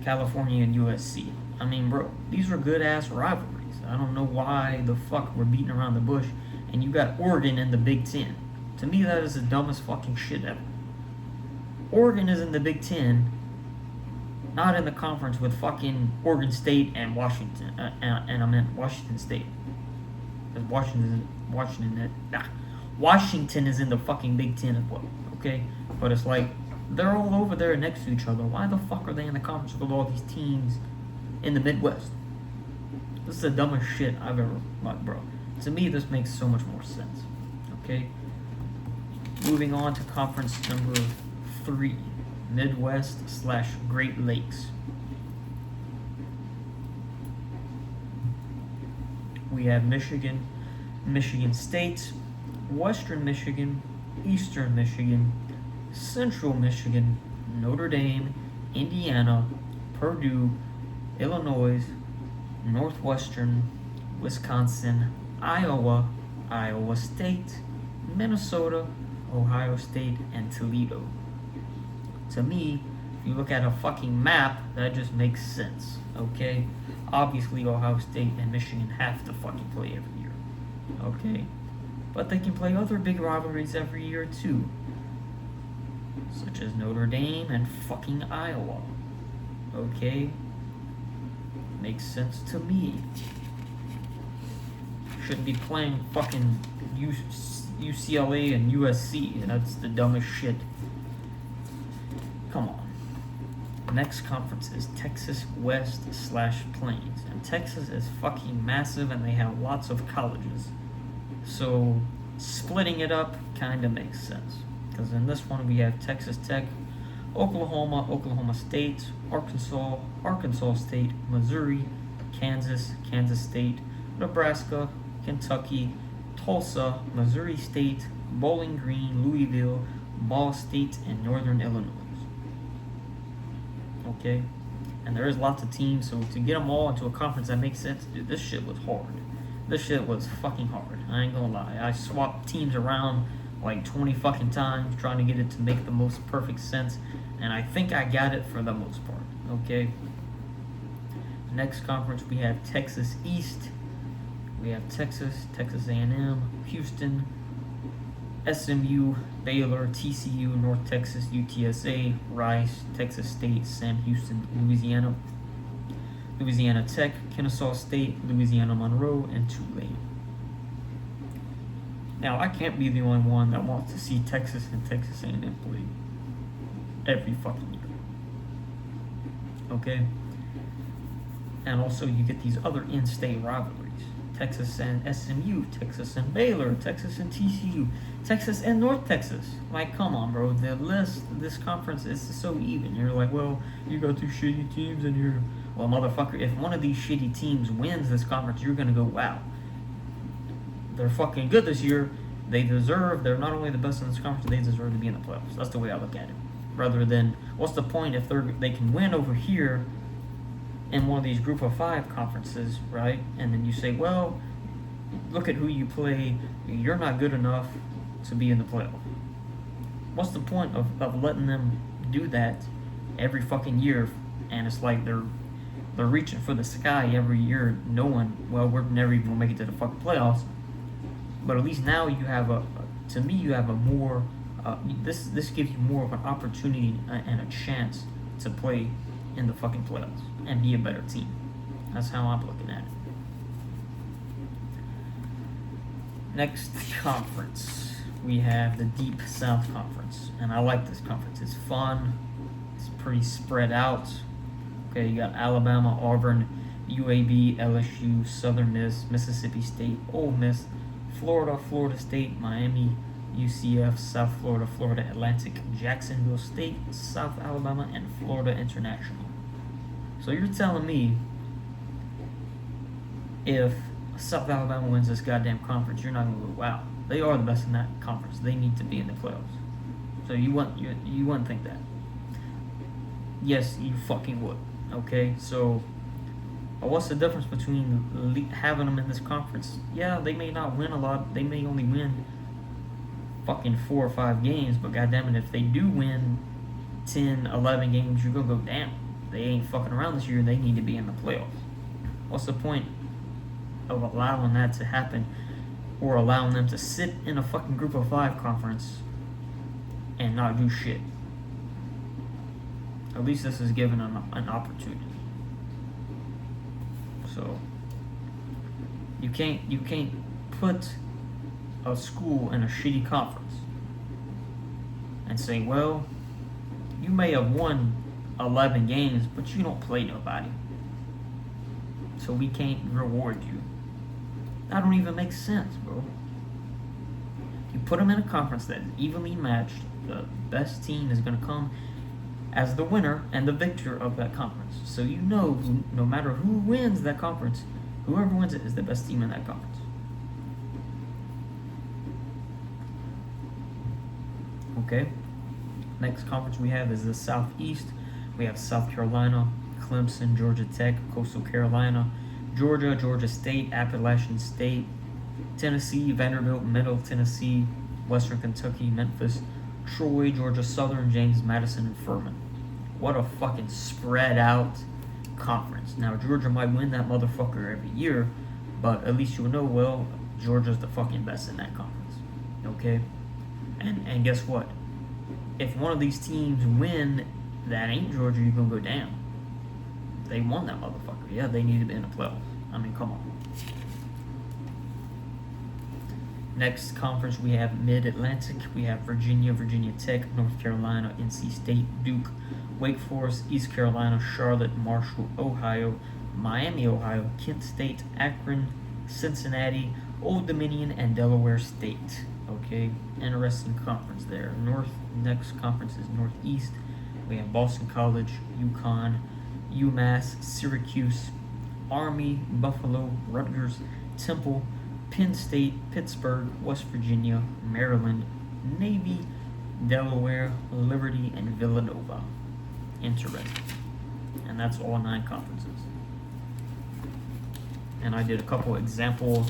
California and USC. I mean, bro, these were good-ass rivalries. I don't know why the fuck we're beating around the bush, and you got Oregon in the Big Ten. To me, that is the dumbest fucking shit ever. Oregon is in the Big Ten, not in the conference with fucking Oregon State and Washington, and I meant Washington State. Because Washington is in the fucking Big Ten as well, okay? But it's like, they're all over there next to each other. Why the fuck are they in the conference with all these teams in the Midwest? This is the dumbest shit I've ever, like, bro. To me, this makes so much more sense, okay? Moving on to conference number 3, Midwest/Great Lakes. We have Michigan, Michigan State, Western Michigan, Eastern Michigan, Central Michigan, Notre Dame, Indiana, Purdue, Illinois, Northwestern, Wisconsin, Iowa, Iowa State, Minnesota, Ohio State, and Toledo. To me, if you look at a fucking map, that just makes sense, okay? Obviously, Ohio State and Michigan have to fucking play every year, okay? But they can play other big rivalries every year, too. Such as Notre Dame and fucking Iowa, okay? Makes sense to me. Shouldn't be playing fucking UCLA and USC. That's the dumbest shit. Come on. Next conference is Texas West/Plains. And Texas is fucking massive and they have lots of colleges. So splitting it up kind of makes sense. Because in this one we have Texas Tech, Oklahoma, Oklahoma State, Arkansas, Arkansas State, Missouri, Kansas, Kansas State, Nebraska, Kentucky, Tulsa, Missouri State, Bowling Green, Louisville, Ball State, and Northern Illinois. Okay? And there is lots of teams, so to get them all into a conference that makes sense, dude, this shit was hard. This shit was fucking hard. I ain't gonna lie. I swapped teams around like 20 fucking times trying to get it to make the most perfect sense, and I think I got it for the most part. Okay? Next conference we have Texas East. We have Texas, Texas A&M, Houston, SMU, Baylor, TCU, North Texas, UTSA, Rice, Texas State, Sam Houston, Louisiana, Louisiana Tech, Kennesaw State, Louisiana Monroe, and Tulane. Now, I can't be the only one that wants to see Texas and Texas A&M play every fucking year. Okay? And also, you get these other in-state rivalries. Texas and SMU, Texas and Baylor, Texas and TCU, Texas and North Texas. Like, come on, bro. The list, this conference is so even. You're like, well, you got two shitty teams and you're... Well, motherfucker, if one of these shitty teams wins this conference, you're gonna go, wow. They're fucking good this year. They're not only the best in this conference, they deserve to be in the playoffs. That's the way I look at it. Rather than, what's the point if they can win over here in one of these group of 5 conferences, right? And then you say, well, look at who you play. You're not good enough to be in the playoff. What's the point of letting them do that every fucking year? And it's like they're reaching for the sky every year, knowing, well, we're never even gonna make it to the fucking playoffs. But at least now you have you have a more, this gives you more of an opportunity and a chance to play in the fucking playoffs and be a better team. That's how I'm looking at it. Next conference, we have the Deep South Conference, and I like this conference. It's fun. It's pretty spread out. Okay, you got Alabama, Auburn, UAB, LSU, Southern Miss, Mississippi State, Ole Miss, Florida, Florida State, Miami, UCF, South Florida, Florida Atlantic, Jacksonville State, South Alabama, and Florida International. So you're telling me if South Alabama wins this goddamn conference, you're not gonna go, wow, they are the best in that conference. They need to be in the playoffs. So you wouldn't think that. Yes, you fucking would. Okay, so what's the difference between having them in this conference? Yeah, they may not win a lot. They may only win fucking 4 or 5 games, but goddammit, if they do win 10, 11 games, you're gonna go, damn, they ain't fucking around this year. They need to be in the playoffs. What's the point of allowing that to happen, or allowing them to sit in a fucking group of 5 conference and not do shit? At least this is given an opportunity. So you can't put a school in a shitty conference and say, well, you may have won 11 games, but you don't play nobody, so we can't reward you. That don't even make sense, bro. You put them in a conference that is evenly matched. The best team is going to come as the winner and the victor of that conference. So you know, no matter who wins that conference, whoever wins it is the best team in that conference. Okay. Next conference we have is the Southeast. We have South Carolina, Clemson, Georgia Tech, Coastal Carolina, Georgia, Georgia State, Appalachian State, Tennessee, Vanderbilt, Middle Tennessee, Western Kentucky, Memphis, Troy, Georgia Southern, James Madison, and Furman. What a fucking spread out conference. Now, Georgia might win that motherfucker every year, but at least you'll know, well, Georgia's the fucking best in that conference. Okay? And guess what? If one of these teams win that ain't Georgia, you're gonna go down. They won that motherfucker. Yeah, they need to be in the playoffs. I mean, come on. Next conference, we have Mid-Atlantic. We have Virginia, Virginia Tech, North Carolina, NC State, Duke, Wake Forest, East Carolina, Charlotte, Marshall, Ohio, Miami, Ohio, Kent State, Akron, Cincinnati, Old Dominion, and Delaware State. Okay, interesting conference there. Next conference is Northeast. We have Boston College, UConn, UMass, Syracuse, Army, Buffalo, Rutgers, Temple, Penn State, Pittsburgh, West Virginia, Maryland, Navy, Delaware, Liberty, and Villanova. Interesting. And that's all 9 conferences. And I did a couple example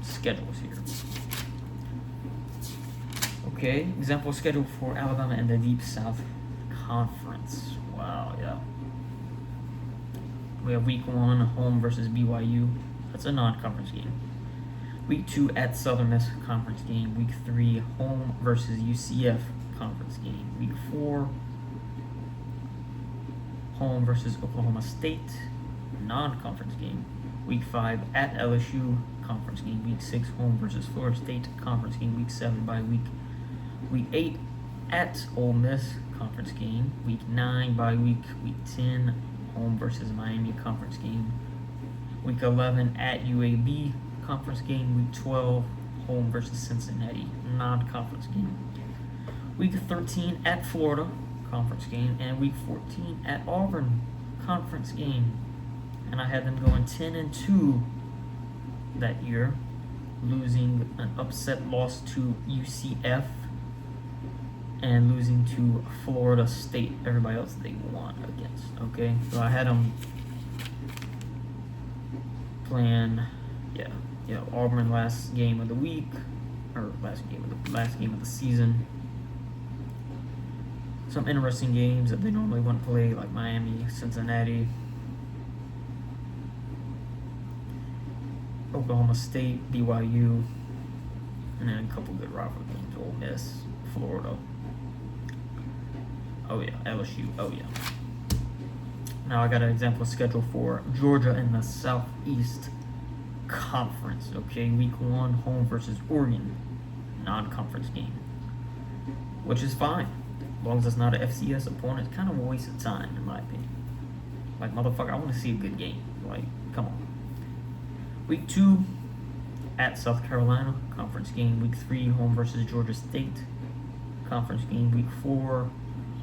schedules here. Okay, example schedule for Alabama and the Deep South Conference. Wow, yeah. We have week 1, home versus BYU. That's a non-conference game. Week 2 at Southern Miss, conference game. Week 3, home versus UCF, conference game. Week 4, home versus Oklahoma State, non-conference game. Week 5 at LSU, conference game. Week 6, home versus Florida State, conference game. Week 7 bye week. Week 8 at Ole Miss, conference game. Week 9 bye week. Week 10, home versus Miami, conference game. Week 11 at UAB, conference game. Week 12, home versus Cincinnati, non-conference game. Week 13 at Florida, conference game. And week 14 at Auburn, conference game. And I had them going 10-2 that year, losing an upset loss to UCF and losing to Florida State. Everybody else they won against. Okay, so I had them playing, Auburn last game of the week, or last game of the season. Some interesting games that they normally wouldn't play, like Miami, Cincinnati, Oklahoma State, BYU, and then a couple good rivalry games. Ole Miss, Florida. Oh yeah, LSU. Oh yeah. Now I got an example schedule for Georgia in the Southeast conference. Okay, week 1, home versus Oregon, non-conference game, which is fine as long as it's not an FCS opponent. It's kind of a waste of time in my opinion. Like, motherfucker, I want to see a good game. Like, come on. Week 2, at South Carolina, conference game. Week 3, home versus Georgia State, conference game. Week 4,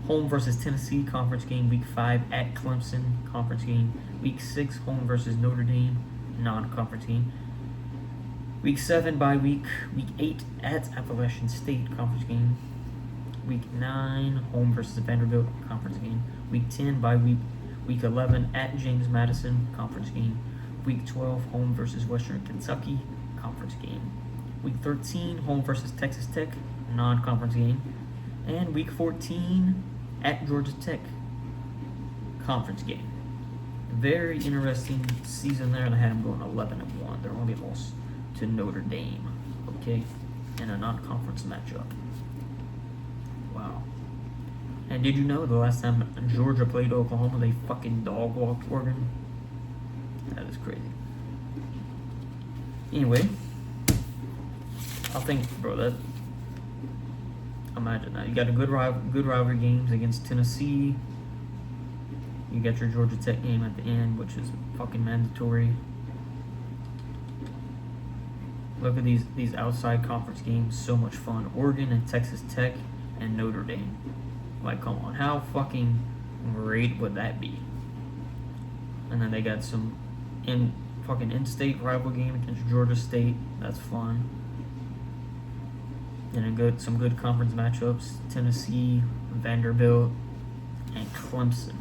home versus Tennessee, conference game. Week 5, at Clemson, conference game. Week 6, home versus Notre Dame, non-conference game. Week 7, bye week. Week 8, at Appalachian State, conference game. Week 9, home versus Vanderbilt, conference game. Week 10, bye week. Week 11, at James Madison, conference game. Week 12, home versus Western Kentucky, conference game. Week 13, home versus Texas Tech, non-conference game. And week 14, at Georgia Tech, conference game. Very interesting season there, and I had them going 11-1. Their only loss to Notre Dame, okay, in a non-conference matchup. Wow. And did you know the last time Georgia played Oklahoma, they fucking dog-walked Oregon? That is crazy. Anyway, I think, bro, that, imagine that. You got a good rivalry games against Tennessee. You got your Georgia Tech game at the end, which is fucking mandatory. Look at these outside conference games, so much fun. Oregon and Texas Tech and Notre Dame. Like, come on, how fucking great would that be? And then they got some in-state rival game against Georgia State. That's fun. And some good conference matchups. Tennessee, Vanderbilt, and Clemson.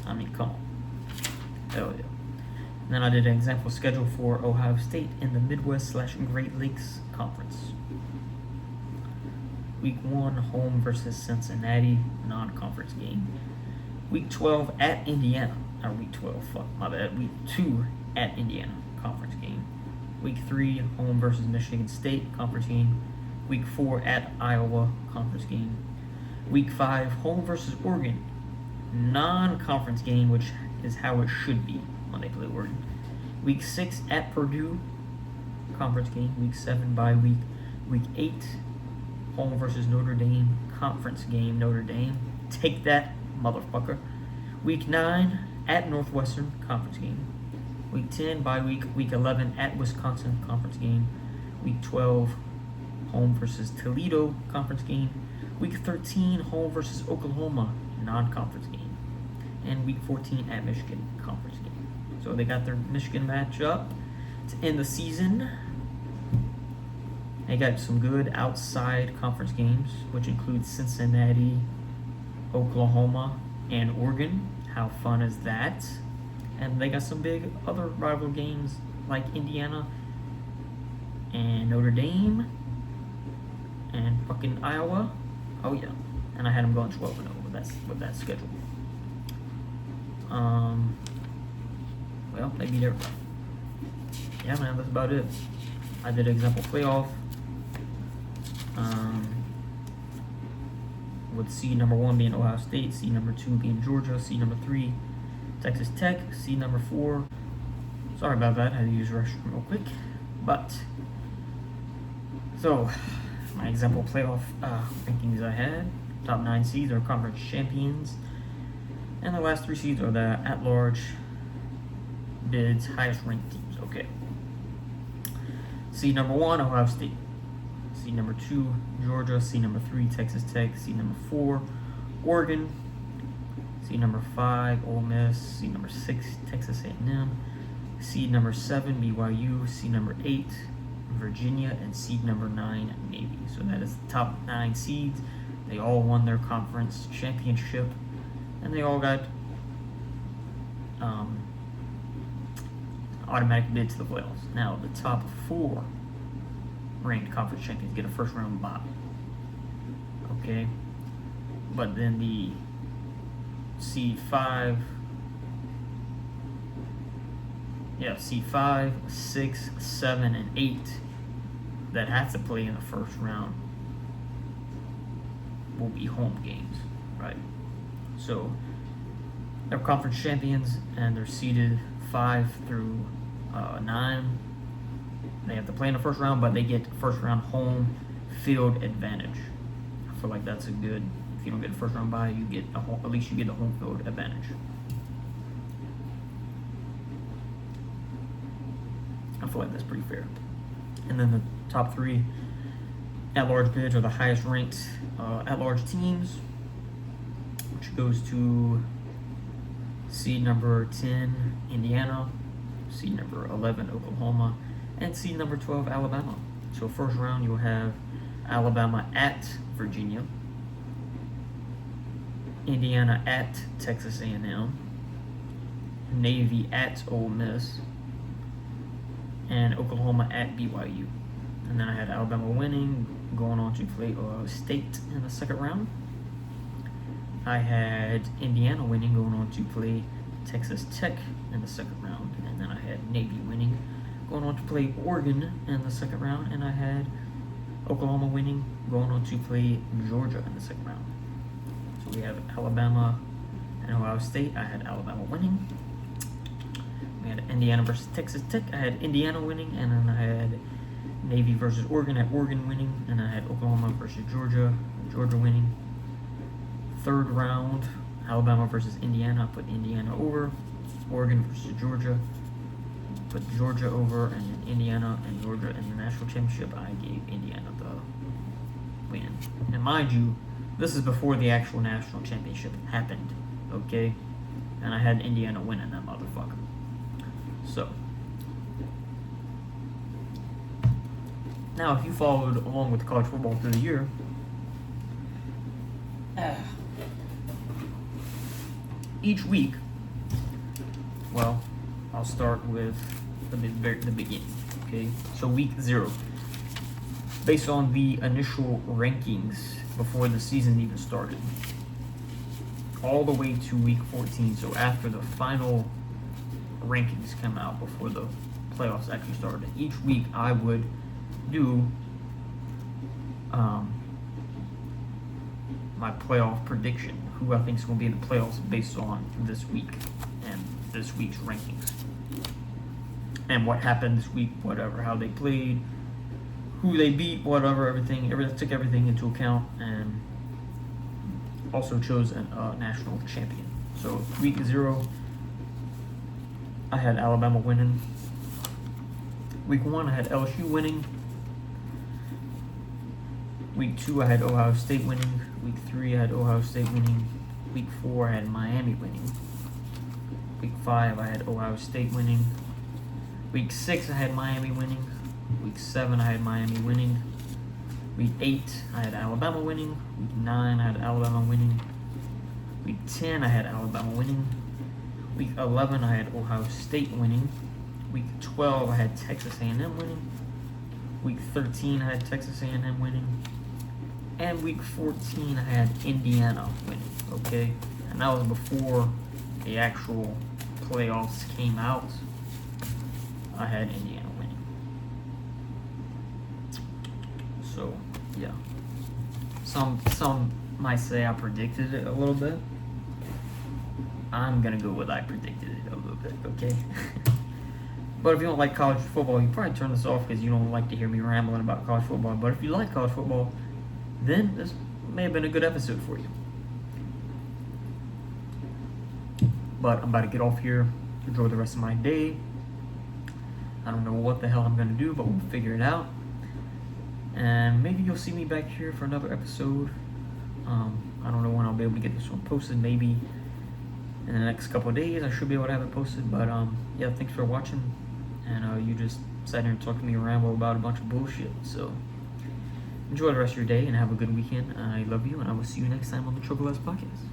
I mean, come on. Hell yeah. And then I did an example schedule for Ohio State in the Midwest/Great Lakes Conference. Week 1, home versus Cincinnati, non-conference game. Week 12, at Indiana. Or week 12, fuck, my bad. Week 2, at Indiana, conference game. Week 3, home versus Michigan State, conference game. Week 4, at Iowa, conference game. Week 5, home versus Oregon, non-conference game, which is how it should be when they play Oregon. Week 6, at Purdue, conference game. Week 7, bye week. Week 8, home versus Notre Dame, conference game. Notre Dame, take that, motherfucker. Week 9, at Northwestern, conference game. Week 10, bye week. Week 11, at Wisconsin, conference game. Week 12, home versus Toledo, conference game. Week 13, home versus Oklahoma, non-conference game. And week 14, at Michigan, conference game. So they got their Michigan matchup to end the season. They got some good outside conference games, which include Cincinnati, Oklahoma, and Oregon. How fun is that? And they got some big other rival games like Indiana and Notre Dame and fucking Iowa. Oh yeah. And I had them going 12-0 with that schedule. Well, maybe they're, yeah, man, that's about it. I did an example playoff. With seed number 1 being Ohio State, seed number 2 being Georgia, seed number 3 Texas Tech, seed number 4. Sorry about that, I had to use the restroom real quick. But so my example playoff rankings I had: top 9 seeds are conference champions, and the last 3 seeds are the at-large bids highest ranked teams. Okay. Seed number 1, Ohio State. Seed number 2, Georgia. Seed number 3, Texas Tech. Seed number 4, Oregon. Seed number 5, Ole Miss. Seed number 6, Texas A&M. Seed number 7, BYU. Seed number 8, Virginia. And seed number 9, Navy. So that is the top 9 seeds. They all won their conference championship, and they all got automatic bid to the playoffs. Now, the top 4 ranked conference champions get a first round bye. Okay? But then the seed 5, seed 5, 6, 7, and 8 that have to play in the first round will be home games, right? So they're conference champions, and they're seeded 5 through 9 They have to play in the first round, but they get first round home field advantage. I feel like that's a good. If you don't get a first round bye, you get at least you get the home field advantage. I feel like that's pretty fair. And then the top 3 at-large bids are the highest ranked at-large teams, which goes to seed number 10, Indiana, seed number 11, Oklahoma, and seed number 12, Alabama. So first round, you'll have Alabama at Virginia, Indiana at Texas A&M, Navy at Ole Miss, and Oklahoma at BYU. And then I had Alabama winning, going on to play Ohio State in the second round. I had Indiana winning, going on to play Texas Tech in the second round. And then I had Navy winning, going on to play Oregon in the second round. And I had Oklahoma winning, going on to play Georgia in the second round. So we have Alabama and Ohio State. I had Alabama winning. We had Indiana versus Texas Tech. I had Indiana winning, and then I had Navy versus Oregon at Oregon winning, and I had Oklahoma versus Georgia winning. Third round, Alabama versus Indiana. I put Indiana over. Oregon versus Georgia. Put Georgia over, and then Indiana and Georgia in the national championship. I gave Indiana the win. And mind you, this is before the actual national championship happened, okay? And I had Indiana winning that motherfucker. So, now if you followed along with college football through the year, each week, well, I'll start with the beginning, okay? So week 0, based on the initial rankings before the season even started, all the way to week 14, so after the final rankings come out before the playoffs actually started. Each week I would do my playoff prediction, who I think is going to be in the playoffs based on this week and this week's rankings. And what happened this week, whatever, how they played, who they beat, whatever, everything took everything into account, and also chose a national champion. So week 0, I had Alabama winning. Week 1, I had LSU winning. Week 2, I had Ohio State winning. Week 3, I had Ohio State winning. Week 4, I had Miami winning. Week 5, I had Ohio State winning. Week 6, I had Miami winning. Week 7, I had Miami winning. Week 8, I had Alabama winning. Week 9, I had Alabama winning. Week 10, I had Alabama winning. Week 11, I had Ohio State winning. Week 12, I had Texas A&M winning. Week 13, I had Texas A&M winning. And week 14, I had Indiana winning, okay? And that was before the actual playoffs came out. I had Indiana winning. So, yeah. Some might say I predicted it a little bit. I'm gonna go with I predicted it a little bit, okay? But if you don't like college football, you probably turn this off because you don't like to hear me rambling about college football. But if you like college football, then this may have been a good episode for you. But I'm about to get off here, enjoy the rest of my day. I don't know what the hell I'm gonna do, but we'll figure it out. And maybe you'll see me back here for another episode. I don't know when I'll be able to get this one posted. Maybe in the next couple of days, I should be able to have it posted. But yeah, thanks for watching. And you just sat here and talked to me and ramble about a bunch of bullshit. So enjoy the rest of your day and have a good weekend. I love you, and I will see you next time on the Triple S Podcast.